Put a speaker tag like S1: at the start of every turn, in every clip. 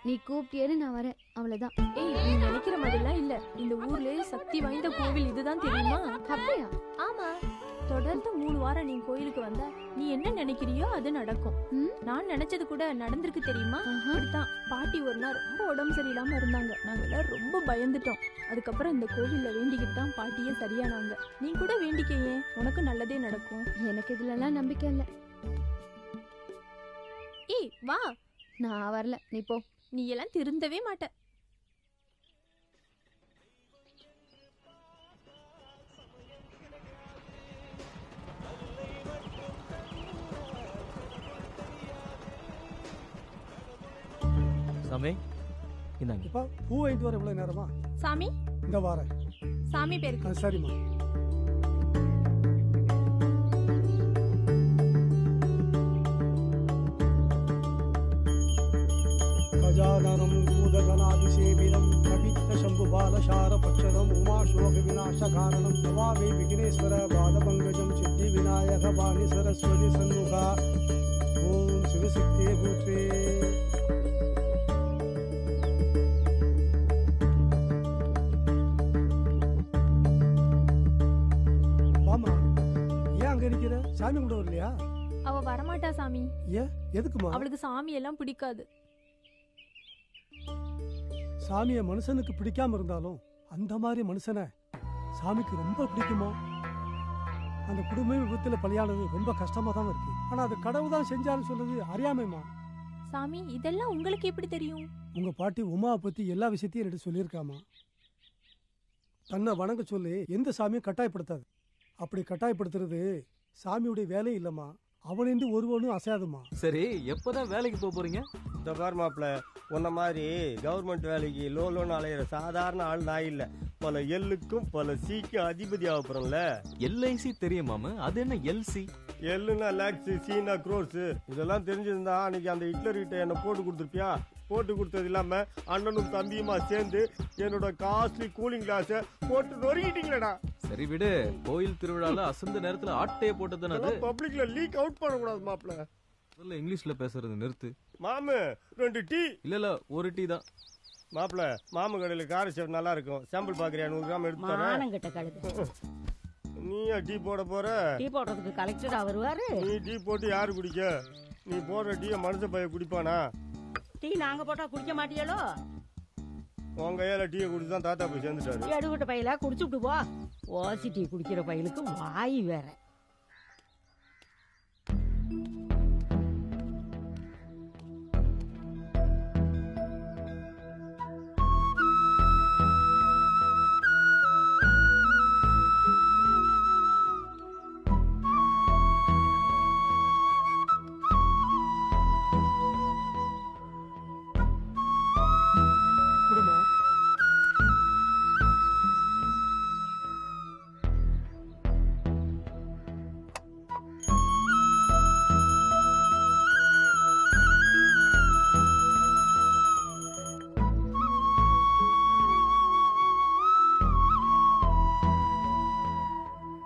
S1: நீ கூப்பிட்டியேன்னு நான் வரேன், அவ்வளவுதான்.
S2: ஏய், நீ நினைக்கிற மாதிரிலாம் இல்ல. இந்த ஊர்லயே சக்தி வாய்ந்த கோவில் இதுதான், தெரியுமா?
S1: அப்படியா?
S2: ஆமா. தொடர்ந்து 3 வாரம் நீ கோயிலுக்கு வந்தா நீ என்ன நினைக்கிறியோ அது நடக்கும். நான் நினைச்சது கூட நடந்திருக்கு, தெரியுமா? அப்படித்தான். பாட்டி ஒரு நாள் ரொம்ப உடம்பு சரியில்லாம இருந்தாங்க. நாங்க எல்லாம் ரொம்ப பயந்துட்டோம். அதுக்கப்புறம் இந்த கோவில்ல வேண்டிக்கிட்டு தான் பாட்டியே சரியானாங்க. நீ கூட வேண்டிக்கையே, உனக்கு நல்லதே நடக்கும்.
S1: எனக்கு இதுல எல்லாம் நம்பிக்கை இல்ல.
S2: ஏய் வா.
S1: நான் வரல, நீ போ.
S2: நீ எல்லாம் திருந்தவே மாட்ட.
S3: சாமி இந்தாங்க.
S4: இப்ப பூ வாங்கிட்டு வர இவ்வளவு நேரமா?
S2: சாமி
S4: இந்த வாரம்
S2: சாமி பேருக்கு.
S4: சரிம்மா. கஜானனம் பூதகணாதிசேவினம் கவித்த சம்பு பாலசார பட்சரம் உமாசோக விநாச காரணம் நவாமி விக்னேஸ்வர பாதபங்கஜம் சித்தி விநாயக பாணி சரஸ்வதி சண்முகா ஓம் சிவசக்தியே பூத்ரே. வாமா, ஏன் அங்க இருக்கிற? சாமி கூட வரலையா?
S2: அவ வரமாட்டா சாமி.
S4: ஏன், எதுக்குமா?
S2: அவளுக்கு சாமி எல்லாம் பிடிக்காது.
S4: சாமியை மனுஷனுக்கு பிடிக்காம இருந்தாலும் அந்த மாதிரி மனுஷனை சாமிக்கு ரொம்ப பிடிக்குமா? அந்த குடும்ப விபத்துல பலியானது ரொம்ப கஷ்டமா தான் இருக்கு. ஆனா அது கடவுள் தான் செஞ்சாலும் சொல்லுது அறியாமைமா.
S2: சாமி, இதெல்லாம் உங்களுக்கு எப்படி தெரியும்?
S4: உங்க பாட்டி உமாவை பத்தி எல்லா விஷயத்தையும் எடுத்து சொல்லியிருக்காமா. தன்னை வணங்க சொல்லி எந்த சாமியும் கட்டாயப்படுத்தாது. அப்படி கட்டாயப்படுத்துறது சாமியுடைய வேலை இல்லம்மா. அவனின்றி ஒருவனும் அசையாதுமா.
S3: சரி, எப்பதான் வேலைக்கு போக போறீங்க?
S5: இந்த பாரு மாப்பிள்ள, உன்ன மாதிரி கவர்மெண்ட் வேலைக்கு லோன் அலையிற சாதாரண ஆள் நான் இல்ல. பல எல்லுக்கும் பல சிக்கும் அதிபதி ஆகப்படும்ல.
S3: எல்ஐசி தெரியுமாம? அது என்ன எல்சி?
S5: எல்லுன்னா லேக்ஸ், சீனா க்ரோர்ஸ். இதெல்லாம் தெரிஞ்சிருந்தா அன்னைக்கு அந்த ஹிட்லர் கிட்ட என்ன போட்டு கொடுத்துருப்பியா? போட்டு கொடுத்தது இல்லாம அண்ணனும் தம்பியுமா சேர்ந்து என்னோட காஸ்ட்லி கூலிங் கிளாஸ போட்டு நொறுக்கிட்டீங்களடா.
S3: சரி விடு, கோயில் திருவிழால அசந்த நேரத்துல ஆட்டைய போட்டதுன்னு
S5: பப்ளிக்ல லீக் அவுட் பண்ண கூடாது மாப்பிள்ள.
S3: இங்கிலீஷ்ல பேசுறது நிறுத்து.
S5: மாமு 2 டீ.
S3: இல்ல 1 டீ தான்.
S5: மாப்பிள்ள, மாமு கடையில கார சேவ் நல்லா இருக்கும். சாம்பிள் பாக்குறியா? 100 கிராம் எடுத்து தரேன். நீயா டீ போட போற?
S6: டீ போடுறதுக்கு கலெக்டரா வருவாரு.
S5: நீ டீ போட்டு யாரு குடிக்க? நீ போடுற டீ மனுஷ பைய குடிப்பானா?
S6: டீ நாங்க போட்டா குடிக்க மாட்டியாலோ?
S5: உங்க கையால டீ குடிச்சுதான் தாத்தா போய் சேர்ந்துட்டாரு.
S6: எடுகிட்ட பையில குடிச்சுட்டு போ. ஓசி டீ குடிக்கிற பையலுக்கு வாய் வேற.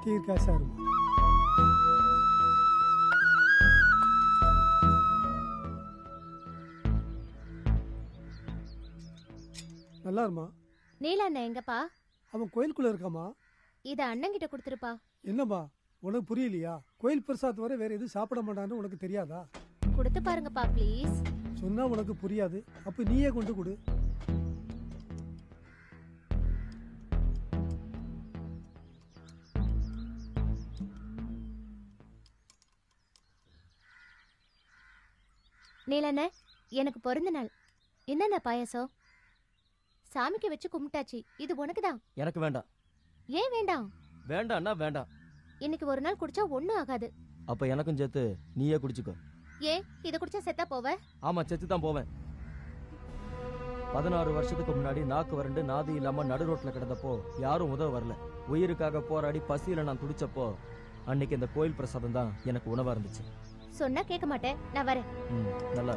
S4: தீர்க்காசா இருக்கும். நல்லா இருமா.
S7: நீலா அண்ணன் எங்கப்பா?
S4: அவன் கோயிலுக்குள்ள இருக்காமா.
S7: இத அண்ணன் கிட்ட கொடுத்துருப்பா.
S4: என்னம்மா உனக்கு புரியலையா? கோயில் பிரசாத் வரை வேற எதுவும் சாப்பிட மாட்டான்னு உனக்கு தெரியாதா?
S7: கொடுத்து பாருங்கப்பா ப்ளீஸ்.
S4: சொன்னா உனக்கு புரியாது, அப்ப நீயே கொண்டு கொடு.
S7: நீலண்ண, எனக்கு பிறந்த நாள். என்னென்ன பாயசம்? சாமிக்கு வச்சு கும்பிட்டாச்சு. இது உனக்கு தான்.
S3: எனக்கு வேண்டாம்.
S7: ஏன் வேண்டாம்?
S3: வேண்டாம்னா வேண்டாம்.
S7: இன்னைக்கு ஒரு நாள் குடிச்சா ஒண்ணும் ஆகாது.
S3: அப்ப எனக்கும் சேர்த்து நீயே குடிச்சுக்கோ.
S7: ஏன் இத குடிச்சா செத்தா போவ?
S3: ஆமா, செத்து தான் போவேன். 16 வருஷத்துக்கு முன்னாடி நாக்கு வறண்டு நாதி இல்லாம நடு ரோட்ல கிடந்தப்போ யாரும் உதவ வரல. உயிருக்காக போராடி பசியில நான் துடிச்சப்போ அன்னைக்கு இந்த கோயில் பிரசாதம் தான் எனக்கு உணவா இருந்துச்சு.
S7: சொன்னா கேட்க மாட்டேன், நான் வரேன்.
S3: நல்லா.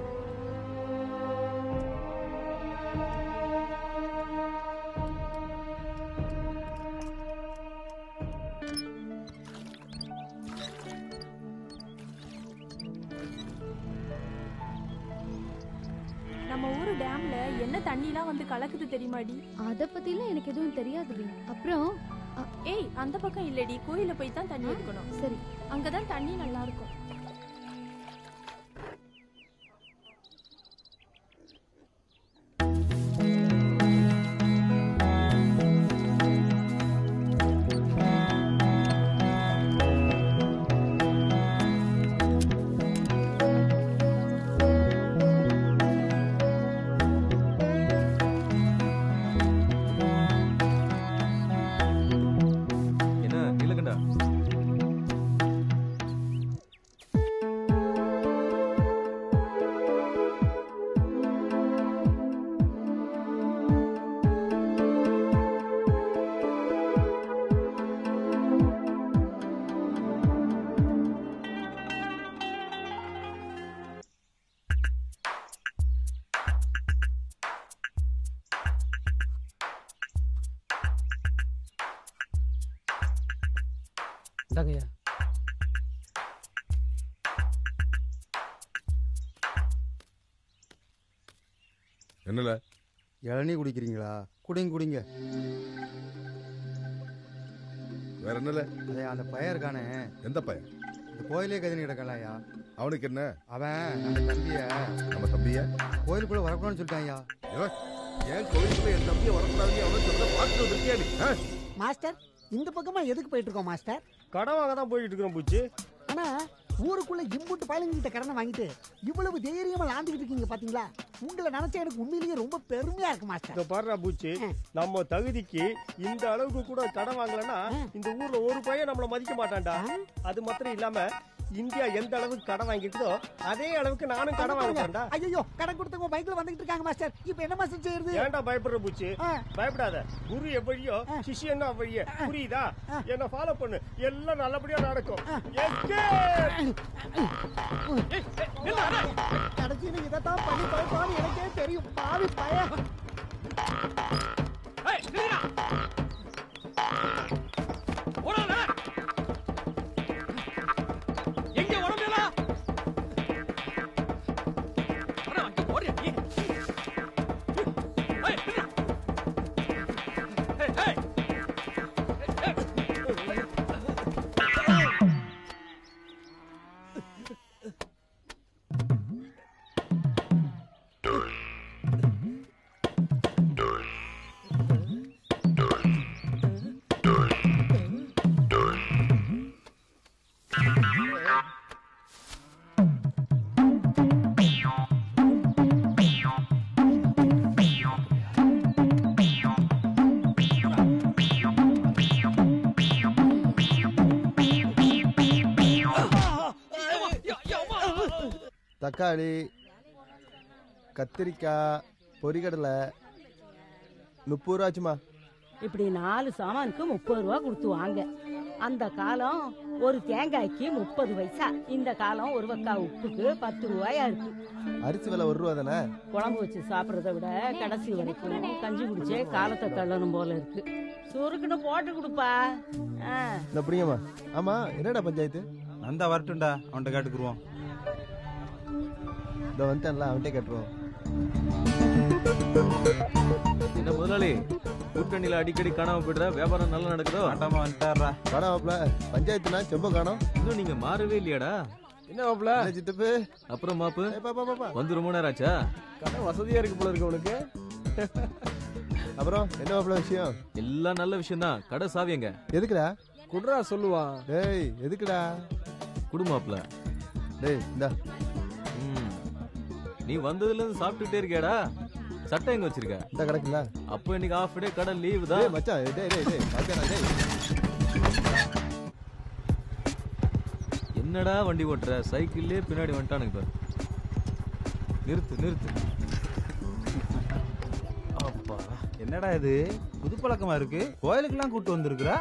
S2: நம்ம நம்ம ஊரு டேம்ல என்ன தண்ணிலாம் வந்து கலக்குது தெரியுமாடி?
S1: அத பத்திலாம் எனக்கு எதுவும் தெரியாதுடி. அப்புறம்
S2: ஏய், அந்த பக்கம் இல்லடி, கோயில போய் தான் தண்ணி எடுக்கணும்.
S1: சரி,
S2: அங்கதான் தண்ணி நல்லா இருக்கும்.
S3: என்ன நீலகண்டா,
S6: இந்தாங்கய்யா.
S8: என்னல
S9: இளநீ குடிக்கிறீங்களா? குடிங்க குடிங்க.
S8: வேற என்னல?
S9: அதே அந்த பையன் இருக்கானே,
S8: எந்த பையன்?
S9: இந்த கோயிலே கதினி கிடக்கலையா?
S8: அவனுக்கு என்ன?
S9: அவன் நம்ம
S8: தம்பிய
S9: கோயிலுக்குள்ள வரக்கூடாதுன்னு சொல்லிட்டான்யா.
S8: ஏன் கோயிலுக்குள்ள என் தம்பிய வரக்கூடாது அவனை சொல்ல பார்த்து வந்திருக்கியா நீ?
S6: மாஸ்டர், இந்த பக்கமா எதுக்கு போயிட்டு இருக்கோம் மாஸ்டர்?
S5: கடன் வாங்க தான் போயிட்டு இருக்கிறோம் பூச்சி.
S6: ஆனா ஊருக்குள்ள இம்புட்டு பயலுங்கிட்ட கடனை வாங்கிட்டு இவ்வளவு தைரியமா லாந்துக்கிட்டு இருக்கீங்க பாத்தீங்களா? உங்களை நினைச்சா எனக்கு உண்மையிலேயே ரொம்ப பெருமையா இருக்கு மாஸ்டர்.
S5: இத பாருடா பூச்சி, நம்ம தகுதிக்கு இந்த அளவுக்கு கூட கடன் வாங்கலன்னா இந்த ஊர்ல ஒரு பையன் நம்மள மதிக்க மாட்டான்டா. அது மாத்திரம் இல்லாம இந்தியா எந்த அளவுக்கு கடன் வாங்கிட்டுதோ அதே அளவுக்கு நானும் கடன் வாங்கிட்டேன்டா.
S6: ஐயோ, கடன் கொடுத்தவங்க பைக்ல வந்துகிட்டு இருக்காங்க மாஸ்டர். இப்போ என்ன மாஸ்டர் செய்யறது?
S5: ஏன்டா பயப்படுற பூச்சி? பயப்படாத. குரு எப்படியோ சிஷ்யன் அப்படியே. புரியுதா? என்ன ஃபாலோ பண்ணு, எல்லாம் நல்லபடியா நடக்கும்.
S6: கடைசியில இதைத்தான் பண்ணி பயப்பான்னு எனக்கே தெரியும். பாவி பய.
S9: தக்காளி, கத்திரிக்காய், பொரிகடலை 30 ரூபாச்சுமா.
S6: இப்படி 4 சாமானுக்கு 30 ரூபா கொடுத்து வாங்க. அந்த காலம் ஒரு தேங்காய்க்கு 30 பைசா. இந்த காலம் ஒரு வக்கா உப்புக்கு 10 ரூபாயா இருக்கு.
S9: அரிசி விலை 1 ரூபா தானே?
S6: குழம்பு வச்சு சாப்பிடறத விட கடைசி வரைக்கும் கஞ்சி குடிச்சே காலத்தை தள்ளணும் போல இருக்கு. சுருக்குன்னு போட்டு கொடுப்பா.
S9: இந்த புரியுமா? ஆமா, என்னடா பஞ்சாயத்து?
S10: அந்த வரட்டும்டா, அவன்கிட்ட கேட்டுக்குருவோம்.
S9: இந்த வந்துட்டேன்ல, அவன்கிட்ட கேட்டுருவோம்.
S3: என்ன முதலாளி, கூட்டணியில அடிக்கடி காணாம போயிடுற, வியாபாரம் நல்லா நடக்குதோ?
S10: ஆட்டாம வந்துட்டாரா?
S9: காணாமப்ல பஞ்சாயத்துனா செம்ப காணோம்.
S3: இன்னும் நீங்க மாறவே இல்லையாடா?
S5: என்ன மாப்ள?
S9: சித்தப்பு
S3: அப்புறம் மாப்பு
S9: பாப்பா
S3: வந்து ரொம்ப நேரம் ஆச்சா?
S5: கடன் வசதியா இருக்கு போல இருக்கு உனக்கு.
S9: அப்புறம் என்ன மாப்ள விஷயம்?
S3: எல்லாம் நல்ல விஷயம் தான். கடை சாவியங்க
S9: எதுக்குடா?
S5: குடுறா சொல்லுவான்.
S9: டேய் எதுக்குடா?
S3: குடுமாப்ல.
S9: டேய் இந்தா.
S3: நீ வந்ததுல இருந்து சாப்பிட்டுட்டே இருக்கியாடா? சட்டை எங்க வச்சிருக்க?
S9: இந்த கிடக்குல.
S3: அப்ப இன்னைக்கு ஆஃப் டே, கடை லீவு தான்.
S9: டேய் மச்சான், டேய் டேய் டேய் பாக்கடா டேய்.
S3: என்னடா வண்டி ஓட்டுற? சைக்கிள்லயே பின்னாடி வந்துட்டானுங்க பாரு. நிறுத்து நிறுத்து.
S10: அப்பா, என்னடா இது புது பழக்கமா இருக்கு? கோயிலுக்கெல்லாம் கூட்டு வந்திருக்கிறா?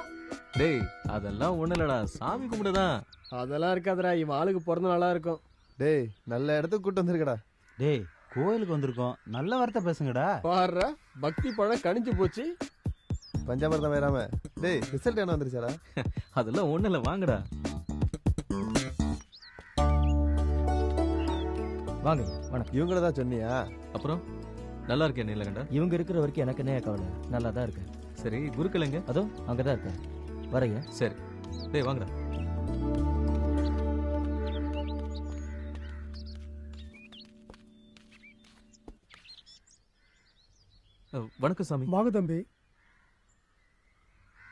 S3: டேய் அதெல்லாம் ஒண்ணு இல்லடா, சாமி கும்பிடுதான்.
S5: அதெல்லாம் இருக்காதுடா, இவன் ஆளுக்கு பிறந்த நாளா இருக்கும்.
S9: டேய் நல்ல இடத்துக்கு கூட்டு வந்திருக்கடா.
S10: டேய் கோயிலுக்கு வந்திருக்கோம், நல்ல வார்த்தை பேசுங்கடா.
S5: பாரு, பக்தி பழம் கணிஞ்சு போச்சு.
S9: பஞ்சாமிர்தம் வேறாம. டேய் ரிசல்ட் என்ன வந்துருச்சாடா?
S3: அதெல்லாம் ஒண்ணு இல்ல, வாங்கடா வாங்க. வணக்கம்.
S9: இவங்களதான் சொன்னியா?
S3: அப்புறம்
S11: நல்லா இருக்கேன் நீலகண்டா.
S3: இவங்க இருக்கிற வரைக்கும் எனக்கு என்ன கவலை, நல்லா தான் இருக்கேன்.
S11: சரி, குருக்களைங்க?
S3: அதோ அங்கதான் இருக்க. வரைய.
S11: சரி, டேய் வாங்கடா. வணக்கம் சாமி.
S4: வாங்க தம்பி.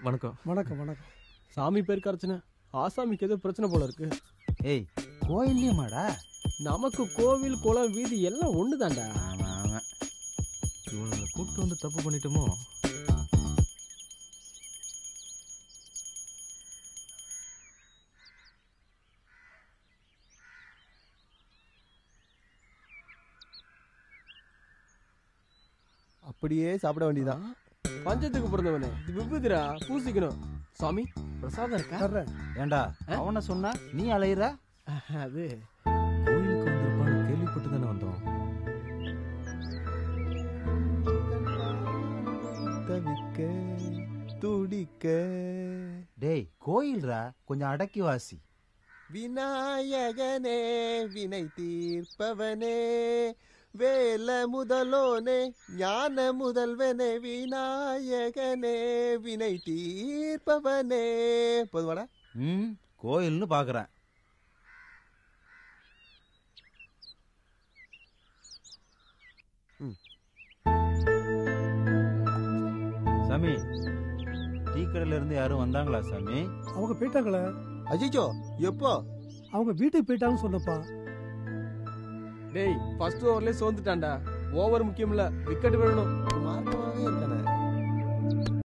S11: வணக்கம்.
S4: வணக்கம் வணக்கம்.
S5: சாமி பேர் கரைச்சின ஆசாமிக்கு ஏதோ பிரச்சனை போல இருக்கு.
S10: ஏய், கோயில்லையுமாடா?
S5: நமக்கு கோவில் குளம் வீதி எல்லாம் ஒண்ணுதான்டா.
S10: ஆமா ஆமா.
S11: இவனை கூப்பிட்டு வந்து தப்பு பண்ணிட்டோமோ?
S9: அப்படியே சாப்பிட வேண்டியதான்.
S5: பஞ்சத்துக்கு பிறந்தவனே, இது விபூதிரா, பூசிக்கணும். சாமி பிரசாதம் இருக்கா?
S10: ஏண்டா அவனை சொன்னா நீ அலையிற?
S5: அது
S11: கோயிலுக்கு வந்திருப்பான்னு கேள்விப்பட்டு தானே வந்தோம்.
S9: தவிக்க துடிக்க.
S10: டேய் கோயில்ரா, கொஞ்சம் அடக்கி வாசி.
S9: விநாயகனே வினை தீர்ப்பவனே வேல முதலோனே ஞான முதல்வனே விநாயகனே வினை தீர்ப்பவனே. போதுவாடா?
S10: கோயில்னு பாக்குறேன். சாமி, டீ கடையில இருந்து யாரும் வந்தாங்களா சாமி?
S4: அவங்க போயிட்டாங்களே.
S9: அஜிச்சோ எப்போ?
S4: அவங்க வீட்டுக்கு போயிட்டாங்கன்னு சொன்னப்பா.
S5: டேய், ஃபர்ஸ்ட் ஓவர்லயே சோந்துட்டான்டா. ஓவர் முக்கியம் இல்ல, விக்கெட் வேணும்.
S9: மார்க்கமாவே